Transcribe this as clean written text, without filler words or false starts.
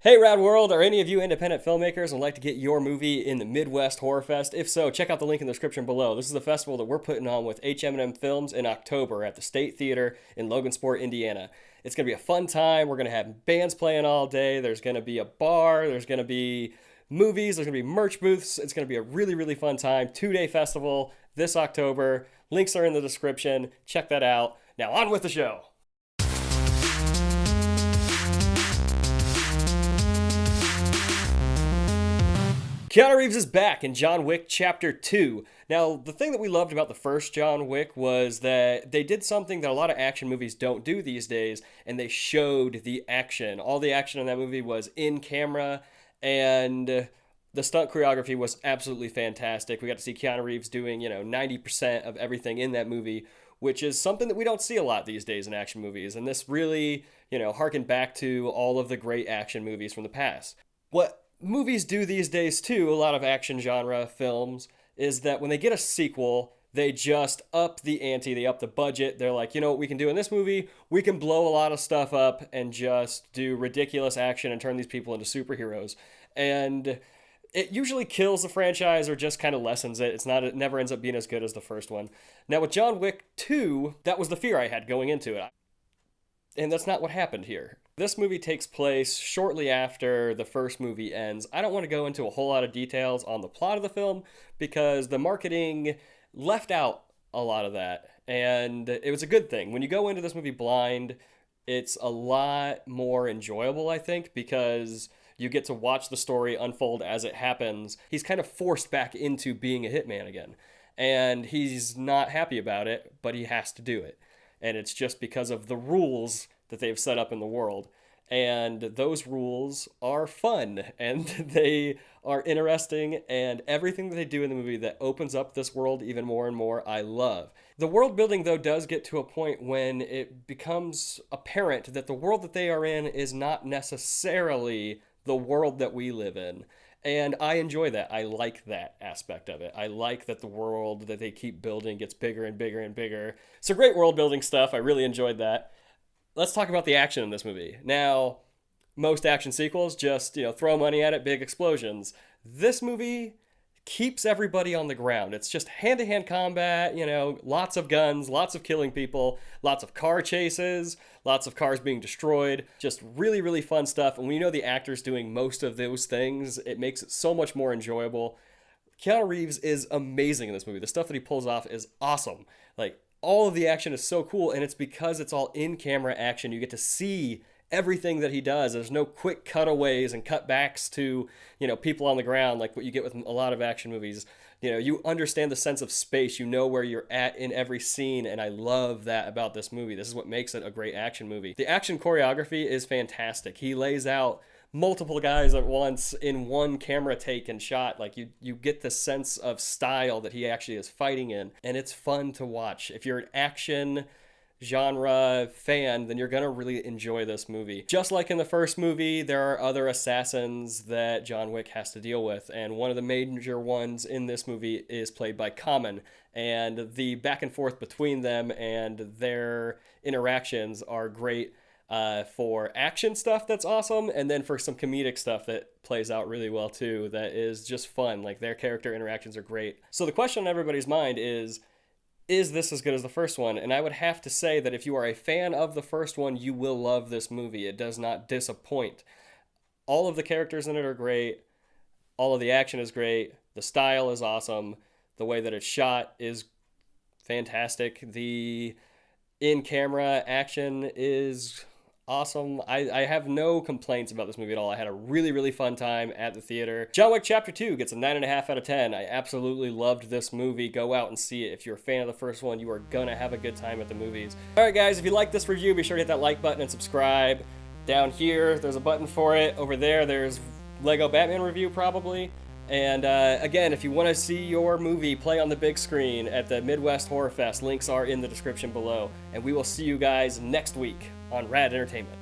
Hey Rad World, are any of you independent filmmakers and would like to get your movie in the Midwest Horror Fest? If so, check out the link in the description below. This is a festival that we're putting on with HM&M Films in October at the State Theater in Logansport, Indiana. It's going to be a fun time. We're going to have bands playing all day. There's going to be a bar. There's going to be movies. There's going to be merch booths. It's going to be a really, really fun time. 2-day festival this October. Links are in the description. Check that out. Now on with the show. Keanu Reeves is back in John Wick Chapter 2. Now, the thing that we loved about the first John Wick was that they did something that a lot of action movies don't do these days, and they showed the action. All the action in that movie was in camera, and the stunt choreography was absolutely fantastic. We got to see Keanu Reeves doing, 90% of everything in that movie, which is something that we don't see a lot these days in action movies. And this really, harkened back to all of the great action movies from the past. What movies do these days too, a lot of action genre films, is that when they get a sequel, they just up the ante, they up the budget. They're like, you know what we can do in this movie? We can blow a lot of stuff up and just do ridiculous action and turn these people into superheroes. And it usually kills the franchise or just kind of lessens it. It never ends up being as good as the first one. Now with John Wick 2, that was the fear I had going into it. And that's not what happened here. This movie takes place shortly after the first movie ends. I don't want to go into a whole lot of details on the plot of the film because the marketing left out a lot of that. And it was a good thing. When you go into this movie blind, it's a lot more enjoyable, I think, because you get to watch the story unfold as it happens. He's kind of forced back into being a hitman again. And he's not happy about it, but he has to do it. And it's just because of the rules that they've set up in the world. And those rules are fun and they are interesting, and everything that they do in the movie that opens up this world even more and more, I love. The world building, though, does get to a point when it becomes apparent that the world that they are in is not necessarily the world that we live in. And I enjoy that. I like that aspect of it. I like that the world that they keep building gets bigger and bigger and bigger. So great world building stuff. I really enjoyed that. Let's talk about the action in this movie. Now, most action sequels just, throw money at it, big explosions. This movie keeps everybody on the ground. It's just hand-to-hand combat, lots of guns, lots of killing people, lots of car chases, lots of cars being destroyed. Just really, really fun stuff. And when you know the actor's doing most of those things, it makes it so much more enjoyable. Keanu Reeves is amazing in this movie. The stuff that he pulls off is awesome. All of the action is so cool, and it's because it's all in-camera action. You get to see everything that he does. There's no quick cutaways and cutbacks to, people on the ground like what you get with a lot of action movies. You understand the sense of space. You know where you're at in every scene, and I love that about this movie. This is what makes it a great action movie. The action choreography is fantastic. He lays out multiple guys at once in one camera take and shot. You get the sense of style that he actually is fighting in, and it's fun to watch. If you're an action genre fan, then you're gonna really enjoy this movie. Just like in the first movie, there are other assassins that John Wick has to deal with, and one of the major ones in this movie is played by Common, and the back and forth between them and their interactions are great. For action stuff that's awesome, and then for some comedic stuff that plays out really well too, that is just fun. Their character interactions are great. So the question on everybody's mind is this as good as the first one? And I would have to say that if you are a fan of the first one, you will love this movie. It does not disappoint. All of the characters in it are great. All of the action is great. The style is awesome. The way that it's shot is fantastic. The in-camera action is awesome. I have no complaints about this movie at all. I had a really, really fun time at the theater. John Wick Chapter 2 gets a 9.5 out of 10. I absolutely loved this movie. Go out and see it. If you're a fan of the first one, you are gonna have a good time at the movies. All right, guys, if you like this review, be sure to hit that like button and subscribe. Down here, there's a button for it. Over there, there's Lego Batman review, probably. And again, if you want to see your movie play on the big screen at the Midwest Horror Fest, links are in the description below. And we will see you guys next week on Rad Entertainment.